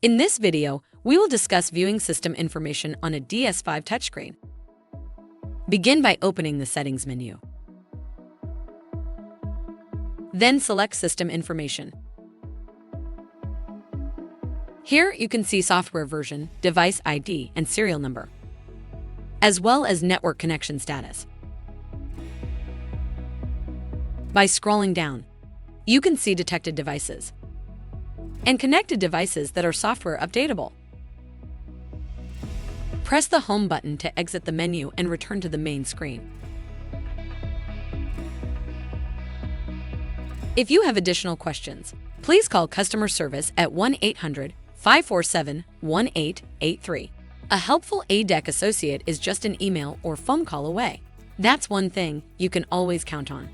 In this video, we will discuss viewing system information on a DS5 touchscreen. Begin by opening the Settings menu. Then select System Information. Here you can see software version, device ID, and serial number, as well as network connection status. By scrolling down, you can see detected devices and connected devices that are software updatable. Press the Home button to exit the menu and return to the main screen. If you have additional questions, please call customer service at 1-800-547-1883. A helpful A-dec associate is just an email or phone call away. That's one thing you can always count on.